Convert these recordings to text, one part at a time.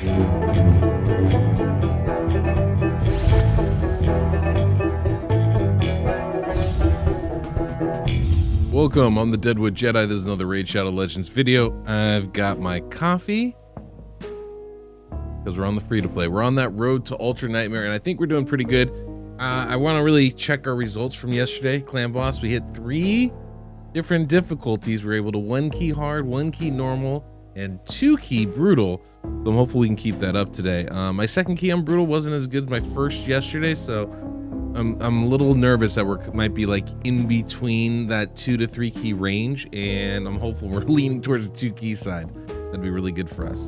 Welcome, I'm the DeadwoodJedi. This is another Raid Shadow Legends video. I've got my coffee because we're on the free-to-play. We're on that road to Ultra Nightmare, and I think we're doing pretty good. I want to really check our results from yesterday. Clan Boss, we hit 3 different difficulties. We're able to 1 key hard, 1 key normal, and 2 key brutal. So hopefully we can keep that up today. My 2nd key on brutal wasn't as good as my first yesterday, so I'm a little nervous that we might be like in between that 2 to 3 key range, and I'm hopeful we're leaning towards the 2 key side. That'd be really good for us.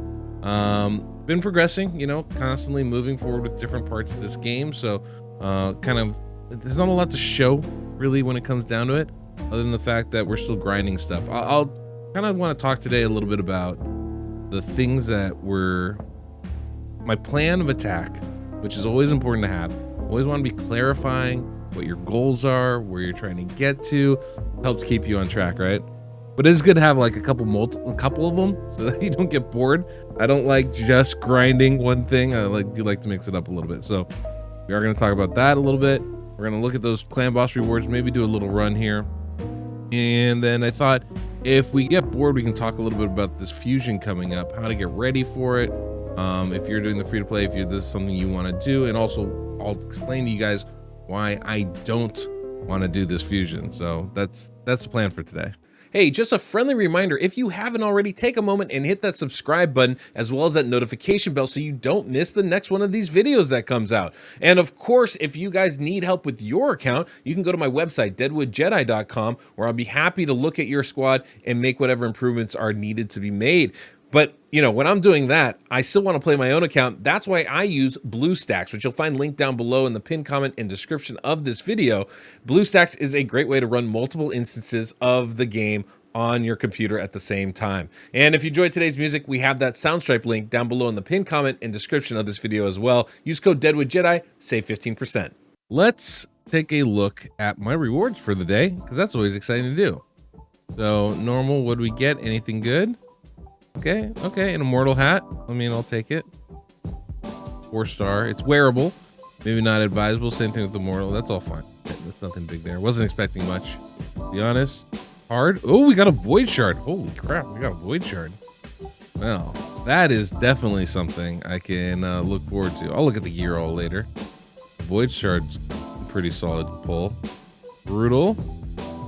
Been progressing, you know, constantly moving forward with different parts of this game. So there's not a lot to show really when it comes down to it, other than the fact that we're still grinding stuff. I'll kind of want to talk today a little bit about the things that were my plan of attack, which is always important to have. Always want to be clarifying what your goals are, where you're trying to get to. Helps keep you on track, right? But it's good to have like a couple of them so that you don't get bored. I don't like just grinding one thing. I do like to mix it up a little bit. So we are going to talk about that a little bit. We're going to look at those clan boss rewards, maybe do a little run here. And then I thought if we get bored, we can talk a little bit about this fusion coming up, how to get ready for it. If you're doing the free to play, if this is something you want to do, and also I'll explain to you guys why I don't want to do this fusion. So that's the plan for today. Hey, just a friendly reminder, if you haven't already, take a moment and hit that subscribe button as well as that notification bell so you don't miss the next one of these videos that comes out. And of course, if you guys need help with your account, you can go to my website, DeadwoodJedi.com, where I'll be happy to look at your squad and make whatever improvements are needed to be made. But, you know, when I'm doing that, I still want to play my own account. That's why I use BlueStacks, which you'll find linked down below in the pinned comment and description of this video. BlueStacks is a great way to run multiple instances of the game on your computer at the same time. And if you enjoyed today's music, we have that Soundstripe link down below in the pinned comment and description of this video as well. Use code DeadwoodJedi, save 15%. Let's take a look at my rewards for the day, because that's always exciting to do. So normal, what do we get? Anything good? Okay, an immortal hat. I mean, I'll take it. 4-star. It's wearable. Maybe not advisable. Same thing with immortal. That's all fine. There's nothing big there. Wasn't expecting much, to be honest. Hard. Oh, we got a void shard. Holy crap, we got a void shard. Well, that is definitely something I can look forward to. I'll look at the gear all later. Void shard's a pretty solid pull. Brutal.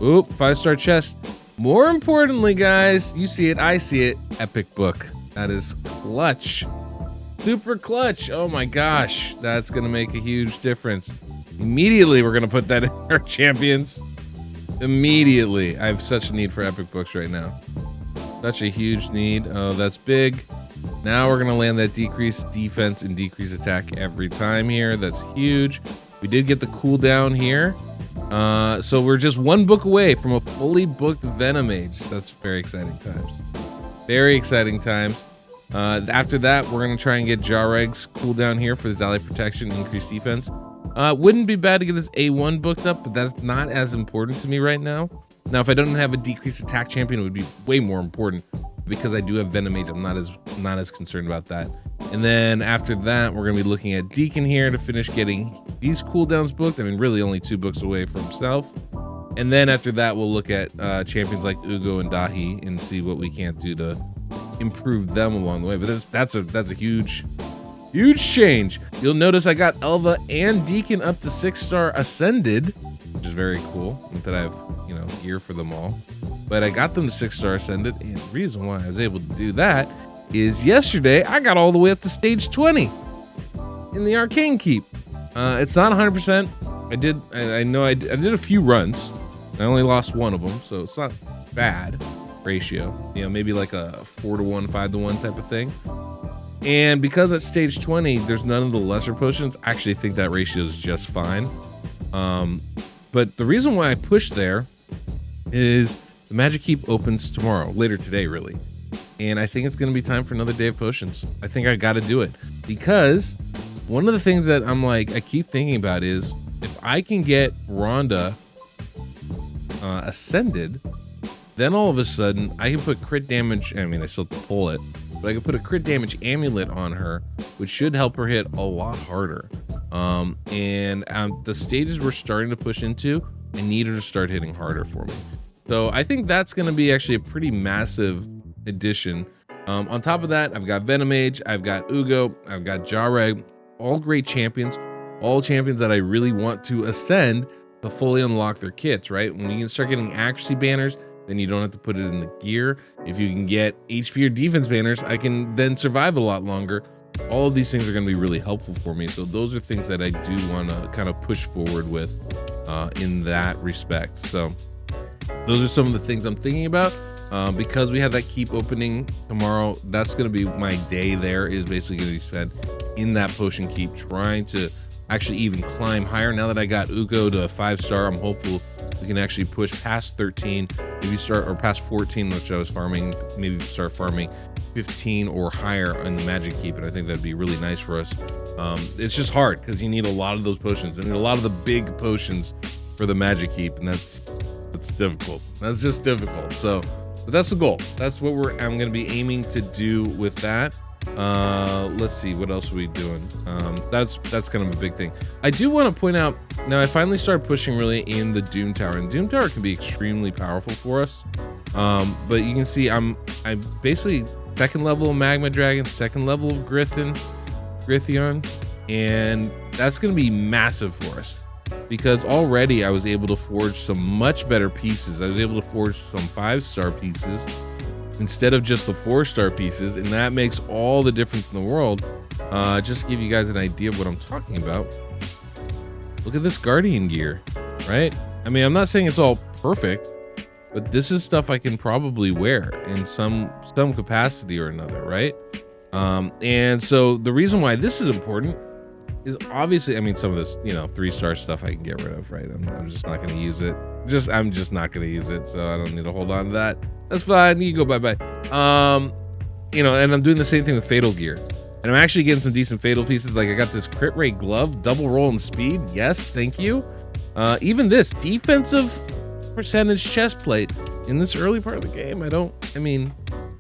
Oop, 5-star chest. More importantly, guys, you see it, I see it. Epic book. That is clutch. Super clutch. Oh my gosh. That's going to make a huge difference. Immediately, we're going to put that in our champions. Immediately. I have such a need for epic books right now. Such a huge need. Oh, that's big. Now we're going to land that decreased defense and decreased attack every time here. That's huge. We did get the cooldown here. So we're just 1 book away from a fully booked Venom Mage. That's very exciting times. Very exciting times. After that, we're going to try and get Jareg's cooldown here for the ally protection, increased defense. Wouldn't be bad to get this A1 booked up, but that's not as important to me right now. Now, if I don't have a decreased attack champion, it would be way more important. Because I do have Venom Mage, I'm not as concerned about that. And then after that, we're going to be looking at Deacon here to finish getting these cooldowns booked. I mean, really only 2 books away from himself. And then after that, we'll look at champions like Ugo and Dahi and see what we can't do to improve them along the way. But that's a huge change. You'll notice I got Elva and Deacon up to 6-star ascended, which is very cool. Not that I have, you know, gear for them all. But I got them to 6-star ascended, and the reason why I was able to do that is yesterday I got all the way up to stage 20 in the Arcane Keep. It's not 100%. I did a few runs. I only lost 1 of them, so it's not bad ratio. You know, maybe like a 4-to-1, 5-to-1 type of thing. And because at stage 20, there's none of the lesser potions, I actually think that ratio is just fine. But the reason why I pushed there is the Magic Keep opens tomorrow, later today, really. And I think it's going to be time for another day of potions. I think I got to do it because one of the things that I keep thinking about is if I can get Rhonda ascended, then all of a sudden I can put crit damage. I mean, I still have to pull it, but but I could put a crit damage amulet on her, which should help her hit a lot harder. The stages we're starting to push into, I need her to start hitting harder for me. So I think that's going to be actually a pretty massive addition. On top of that, I've got Venomage, I've got Ugo, I've got Jareg, all great champions, all champions that I really want to ascend to fully unlock their kits, right? When you can start getting accuracy banners, then you don't have to put it in the gear. If you can get HP or defense banners, I can then survive a lot longer. All of these things are going to be really helpful for me. So those are things that I do want to kind of push forward with in that respect. So those are some of the things I'm thinking about. Because we have that keep opening tomorrow, that's going to be my day there, is basically going to be spent in that potion keep, trying to actually even climb higher. Now that I got Ugo to a 5-star, I'm hopeful we can actually push past 13, maybe start, or past 14, which I was farming, maybe start farming 15 or higher on the magic keep, and I think that'd be really nice for us. It's just hard because you need a lot of those potions and a lot of the big potions for the magic keep, and that's difficult. That's just difficult. So, but that's the goal. That's what I'm going to be aiming to do with that. Let's see, what else are we doing? That's kind of a big thing. I do want to point out, now I finally started pushing really in the Doom Tower, and Doom Tower can be extremely powerful for us. But you can see I'm basically 2nd level of Magma Dragon, 2nd level of Grithion, and that's going to be massive for us. Because already I was able to forge some much better pieces. I was able to forge some 5-star pieces instead of just the 4-star pieces, and that makes all the difference in the world. Just to give you guys an idea of what I'm talking about. Look at this Guardian gear, right? I mean, I'm not saying it's all perfect, but this is stuff I can probably wear in some capacity or another, right? And so the reason why this is important is obviously, I mean, some of this, 3-star stuff I can get rid of, right? I'm just not going to use it. I'm just not going to use it, so I don't need to hold on to that. That's fine. You go bye-bye. And I'm doing the same thing with Fatal gear. And I'm actually getting some decent Fatal pieces. Like I got this crit rate glove, double roll and speed. Yes, thank you. Even this defensive percentage chest plate in this early part of the game. I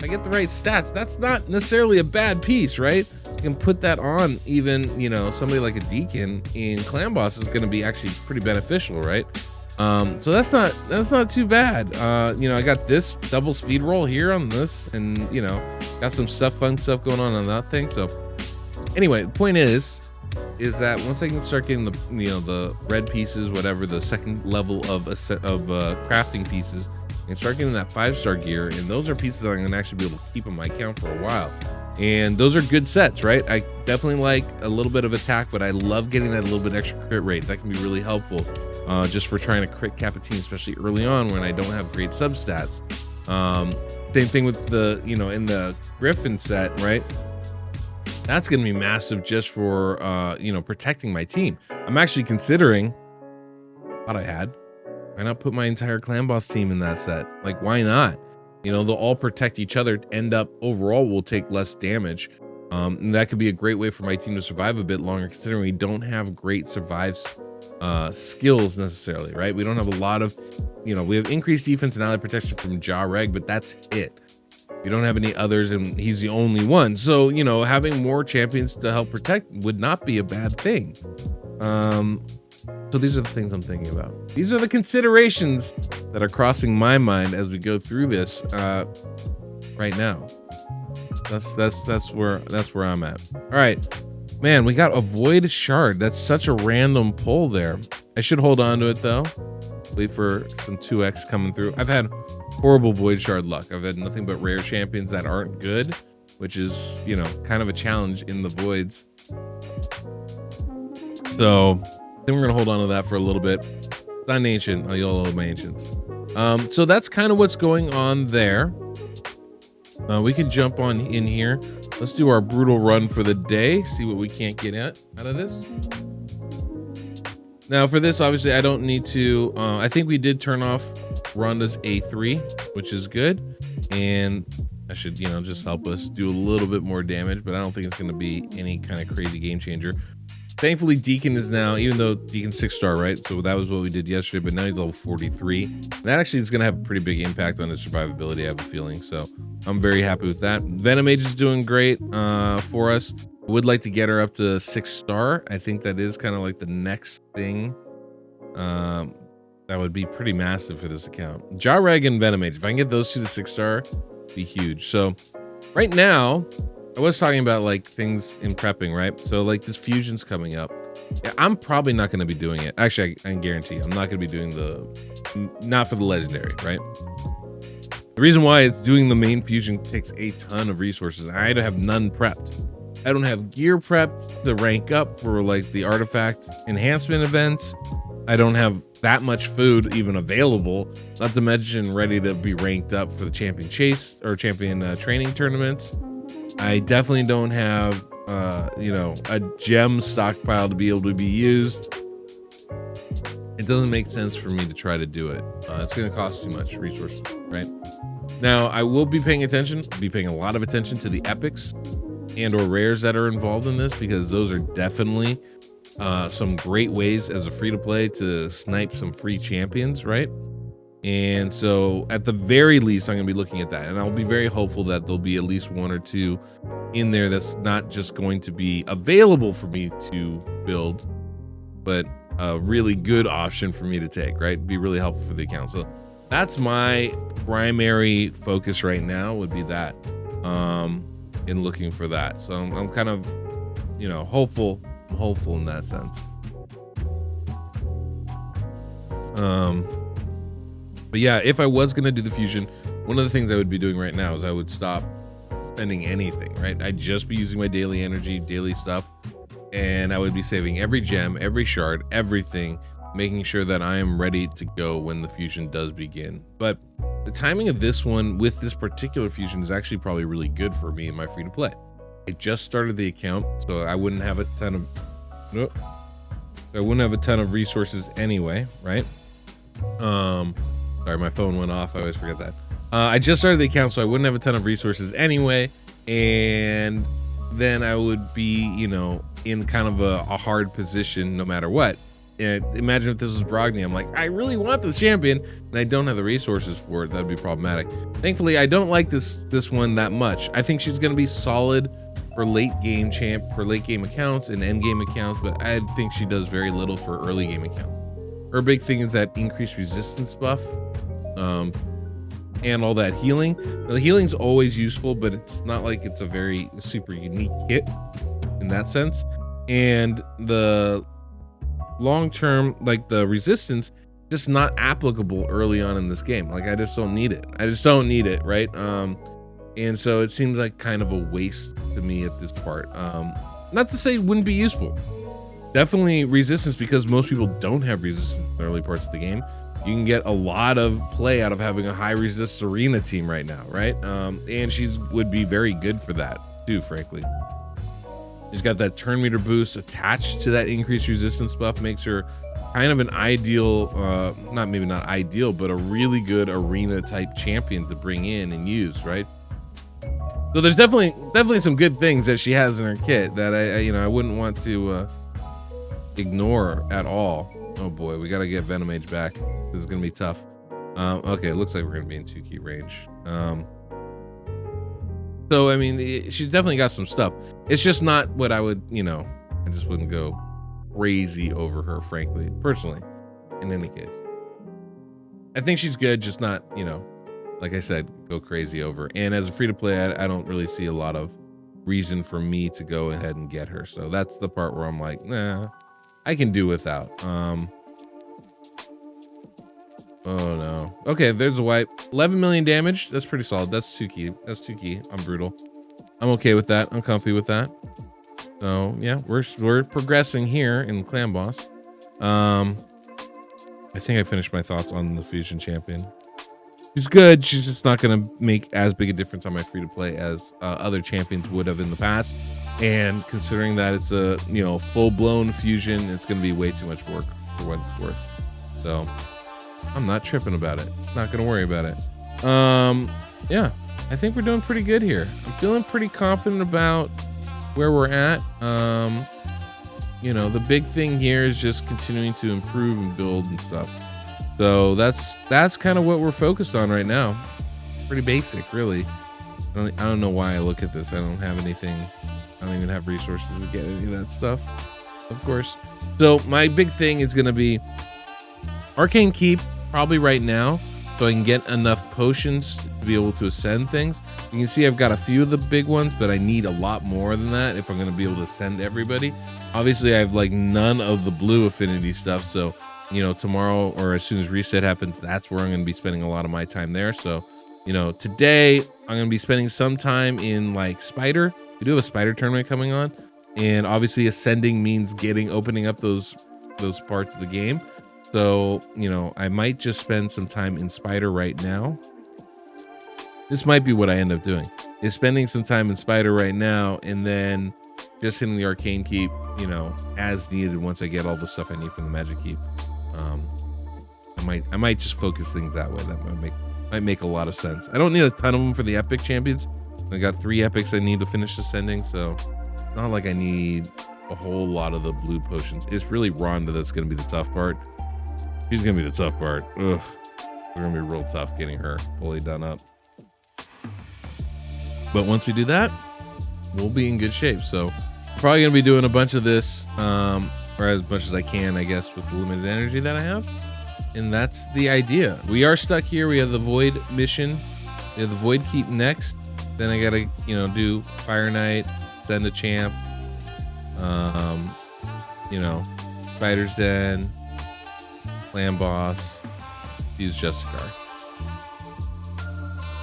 get the right stats. That's not necessarily a bad piece, right? You can put that on even, somebody like a Deacon in Clan Boss is going to be actually pretty beneficial, right? So that's not too bad. I got this double speed roll here on this, and got some fun stuff going on that thing. So anyway, the point is that once I can start getting the red pieces, whatever, the 2nd level of crafting pieces, and start getting that 5-star gear, and those are pieces that I'm gonna actually be able to keep on my account for a while. And those are good sets, right? I definitely like a little bit of attack, but I love getting that little bit extra crit rate. That can be really helpful, just for trying to crit cap a team, especially early on when I don't have great substats. Same thing with the, in the Griffin set, right? That's going to be massive just for, protecting my team. I'm actually considering, why not put my entire Clan Boss team in that set? Like, why not? They'll all protect each other, end up overall will take less damage. And that could be a great way for my team to survive a bit longer, considering we don't have great survive skills necessarily, right? We don't have a lot of, we have increased defense and ally protection from Jareg, but that's it. We don't have any others, and he's the only one. So, having more champions to help protect would not be a bad thing. So these are the things I'm thinking about. These are the considerations that are crossing my mind as we go through this right now. That's where I'm at. All right, man, we got a void shard. That's such a random pull there. I should hold on to it though. Wait for some 2x coming through. I've had horrible void shard luck. I've had nothing but rare champions that aren't good, which is, kind of a challenge in the voids. So then we're gonna hold on to that for a little bit. Not an ancient. You'll love my ancients. So that's kind of what's going on there. We can jump on in here. Let's do our brutal run for the day. See what we can't get out of this. Now for this, obviously I don't need to, I think we did turn off Rhonda's A3, which is good. And that should, just help us do a little bit more damage, but I don't think it's going to be any kind of crazy game changer. Thankfully, Deacon is now, even though Deacon's 6-star, right? So that was what we did yesterday, but now he's level 43. That actually is going to have a pretty big impact on his survivability, I have a feeling. So I'm very happy with that. Venomage is doing great for us. I would like to get her up to 6-star. I think that is kind of like the next thing. That would be pretty massive for this account. Jarreg and Venomage, if I can get those two to 6-star, be huge. So right now, I was talking about like things in prepping, right? So like this fusion's coming up. Yeah, I'm probably not going to be doing it. Actually, I can guarantee I'm not going to be doing not for the legendary, right? The reason why it's doing the main fusion takes a ton of resources. I have none prepped. I don't have gear prepped to rank up for like the artifact enhancement events. I don't have that much food even available, not to mention ready to be ranked up for the champion chase or champion training tournaments. I definitely don't have, a gem stockpile to be able to be used. It doesn't make sense for me to try to do it. It's going to cost too much resources, right? Now, I will be paying a lot of attention to the epics and or rares that are involved in this, because those are definitely some great ways as a free-to-play to snipe some free champions, right? And so at the very least, I'm going to be looking at that, and I'll be very hopeful that there'll be at least one or two in there that's not just going to be available for me to build, but a really good option for me to take, right? Be really helpful for the account. So that's my primary focus right now, would be that, in looking for that. So I'm kind of, hopeful. I'm hopeful in that sense. But yeah, if I was gonna do the fusion, one of the things I would be doing right now is I would stop spending anything, right? I'd just be using my daily energy, daily stuff, and I would be saving every gem, every shard, everything, making sure that I am ready to go when the fusion does begin. But the timing of this one with this particular fusion is actually probably really good for me in my free to play. I just started the account, so I wouldn't have a ton of resources anyway, right? Sorry, my phone went off. I always forget that. I just started the account, so I wouldn't have a ton of resources anyway. And then I would be, in kind of a hard position no matter what. And imagine if this was Brogni. I'm like, I really want this champion, and I don't have the resources for it. That'd be problematic. Thankfully, I don't like this one that much. I think she's going to be solid for late game accounts and end game accounts, but I think she does very little for early game accounts. Her big thing is that increased resistance buff, and all that healing. Now, the healing's always useful, but it's not like it's a very super unique kit in that sense. And the long-term, like the resistance, just not applicable early on in this game. Like I just don't need it. Right? And so it seems like kind of a waste to me at this part. Not to say it wouldn't be useful. Definitely resistance, because most people don't have resistance in the early parts of the game. You can get a lot of play out of having a high resist arena team right now, right? And she would be very good for that too, frankly. She's got that turn meter boost attached to that increased resistance buff, makes her kind of an ideal, maybe not ideal, but a really good arena type champion to bring in and use, right? So there's definitely some good things that she has in her kit that I wouldn't want to ignore at all. Oh boy, we gotta get Venomage back. This is gonna be tough. Okay, it looks like we're gonna be in 2 key range. So I mean, she's definitely got some stuff. It's just not what I would, I just wouldn't go crazy over her, frankly, personally. In any case, I think she's good, just not, like I said, go crazy over. And as a free to play, I don't really see a lot of reason for me to go ahead and get her. So that's the part where I'm like, nah, I can do without. Oh no. Okay, there's a wipe. 11 million damage. That's pretty solid. That's 2 key. I'm brutal. I'm okay with that. I'm comfy with that. So yeah, we're progressing here in Clan Boss. I think I finished my thoughts on the Fusion Champion. She's good. She's just not gonna make as big a difference on my free to play as other champions would have in the past. And considering that it's a full blown fusion, it's gonna be way too much work for what it's worth. So I'm not tripping about it. Not gonna worry about it. Yeah, I think we're doing pretty good here. I'm feeling pretty confident about where we're at. you know, the big thing here is just continuing to improve and build and stuff. So that's kind of what we're focused on right now. Pretty basic, really. I don't know why I look at this. I don't have anything. I don't even have resources to get any of that stuff, of course. So my big thing is going to be Arcane Keep probably right now, so I can get enough potions to be able to ascend things. You can see I've got a few of the big ones, but I need a lot more than that if I'm going to be able to ascend everybody. Obviously, I have like none of the blue affinity stuff, so you know, tomorrow or as soon as reset happens, that's where I'm going to be spending a lot of my time there. So, you know, today I'm going to be spending some time in like Spider. We do have a Spider tournament coming on, and obviously ascending means opening up those parts of the game. So, you know, I might just spend some time in Spider right now. This might be what I end up doing, is spending some time in Spider right now and then just hitting the Arcane Keep, you know, as needed once I get all the stuff I need from the Magic Keep. I might just focus things that way. That might make a lot of sense. I don't need a ton of them for the epic champions. I got 3 epics I need to finish ascending, so it's not like I need a whole lot of the blue potions. It's really Rhonda that's going to be the tough part. She's going to be the tough part. Ugh. We're going to be real tough getting her fully done up. But once we do that, we'll be in good shape. So probably going to be doing a bunch of this, or as much as I can, I guess, with the limited energy that I have. And that's the idea. We are stuck here. We have the Void mission. We have the Void Keep next. Then I got to, you know, do Fire Knight, send a champ, you know, Spider's Den, Clan Boss, use Justicar.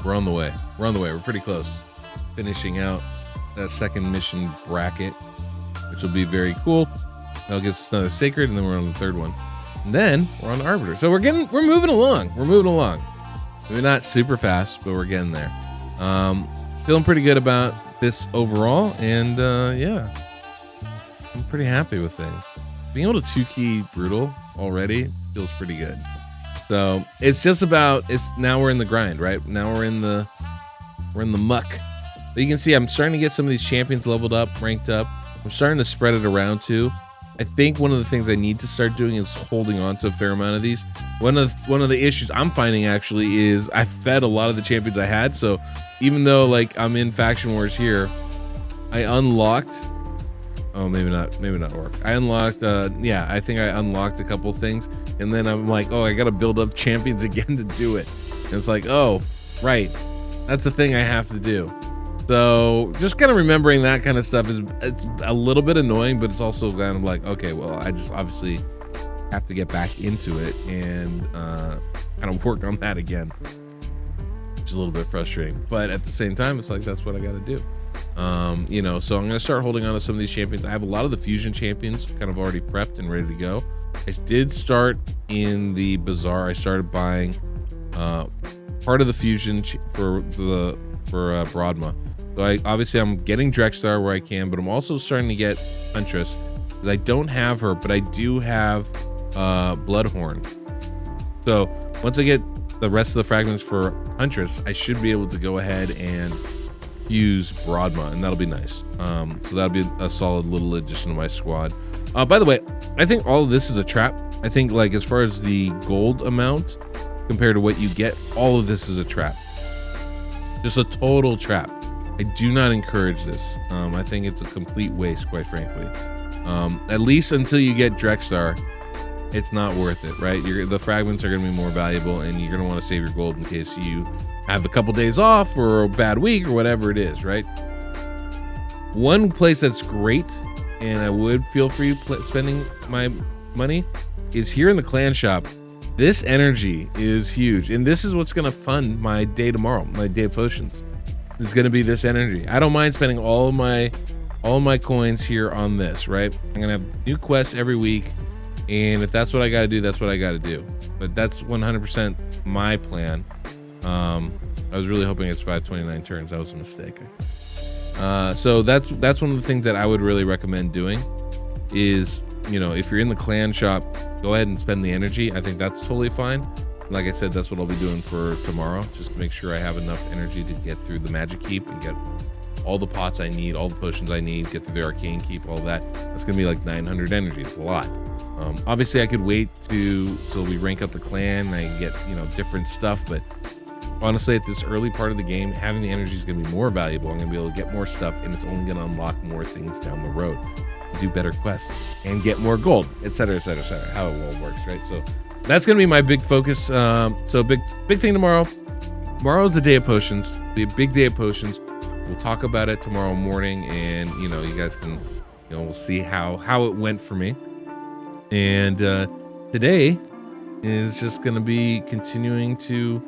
We're on the way. We're on the way. We're pretty close. Finishing out that second mission bracket, which will be very cool. That'll get us another Sacred, and then we're on the third one. And then we're on the Arbiter. So we're moving along. We're moving along. Maybe not super fast, but we're getting there. Feeling pretty good about this overall, and yeah, I'm pretty happy with things. Being able to 2-key Brutal already feels pretty good. So it's just about, now we're in the grind, right? Now we're in the muck. But you can see I'm starting to get some of these champions leveled up, ranked up. I'm starting to spread it around too. I think one of the things I need to start doing is holding on to a fair amount of these. One of the issues I'm finding actually is I fed a lot of the champions I had. So even though like I'm in Faction Wars here, I unlocked, oh, maybe not Orc. I unlocked, yeah, I think I unlocked a couple things, and then I'm like, oh, I got to build up champions again to do it. And it's like, oh, right, that's the thing I have to do. So just kind of remembering that kind of stuff it's a little bit annoying, but it's also kind of like, okay, well, I just obviously have to get back into it and kind of work on that again. Which is a little bit frustrating, but at the same time, it's like, that's what I got to do. You know, so I'm going to start holding on to some of these champions. I have a lot of the fusion champions kind of already prepped and ready to go. I did start in the bazaar. I started buying part of the fusion for Broadma. So I'm getting Drexstar where I can, but I'm also starting to get Huntress because I don't have her, but I do have Bloodhorn. So once I get the rest of the fragments for Huntress, I should be able to go ahead and use Broadma, and that'll be nice. So that'll be a solid little addition to my squad. By the way, I think all of this is a trap. I think like as far as the gold amount compared to what you get, all of this is a trap. Just a total trap. I do not encourage this. I think it's a complete waste, quite frankly. At least until you get Drexstar, it's not worth it, right? The fragments are going to be more valuable, and you're going to want to save your gold in case you have a couple days off or a bad week or whatever it is, right? One place that's great, and I would feel free spending my money, is here in the clan shop. This energy is huge, and this is what's going to fund my day tomorrow, my day of potions. It's going to be this energy. I don't mind spending all of my coins here on this, right? I'm going to have new quests every week, and if that's what I got to do, that's what I got to do. But that's 100% my plan. I was really hoping it's 529 turns. That was a mistake. So that's one of the things that I would really recommend doing is, you know, if you're in the clan shop, go ahead and spend the energy. I think that's totally fine. Like I said, that's what I'll be doing for tomorrow, just to make sure I have enough energy to get through the Magic Keep and get all the pots I need, all the potions I need, get through the arcane keep, all that. That's gonna be like 900 energy. It's a lot. Obviously I could wait till we rank up the clan and I can get, you know, different stuff, but honestly at this early part of the game, having the energy is gonna be more valuable. I'm gonna be able to get more stuff, and it's only gonna unlock more things down the road, do better quests and get more gold, etc., etc., etc., how it all works, right? So that's gonna be my big focus. So big thing tomorrow. Tomorrow's the day of potions. Be a big day of potions. We'll talk about it tomorrow morning, and you know, you guys can, you know, we'll see how it went for me. And today is just gonna be continuing to,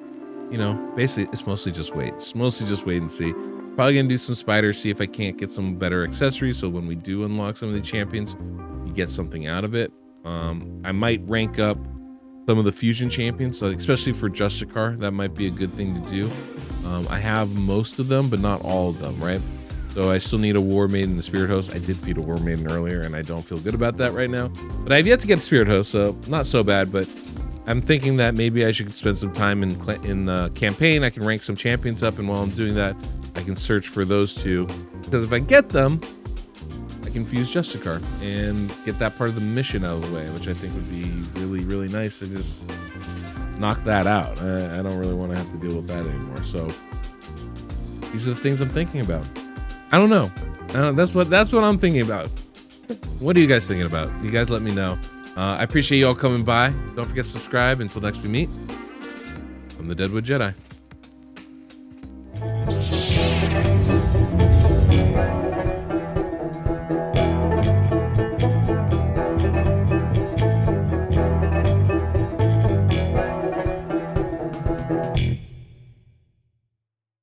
you know, basically it's mostly just wait. It's mostly just wait and see. Probably gonna do some spiders, see if I can't get some better accessories, so when we do unlock some of the champions, you get something out of it. I might rank up some of the fusion champions, so especially for Justicar, that might be a good thing to do. I have most of them, but not all of them, right? So I still need a War Maiden and a Spirit Host. I did feed a War Maiden earlier, and I don't feel good about that right now. But I have yet to get a Spirit Host, so not so bad. But I'm thinking that maybe I should spend some time in campaign. I can rank some champions up, and while I'm doing that, I can search for those two. Because if I get them, I can fuse Justicar and get that part of the mission out of the way, which I think would be really, really nice to just knock that out. I don't really want to have to deal with that anymore. So these are the things I'm thinking about. I don't know. That's what I'm thinking about. What are you guys thinking about? You guys let me know. I appreciate you all coming by. Don't forget to subscribe. Until next we meet, I'm the Deadwood Jedi.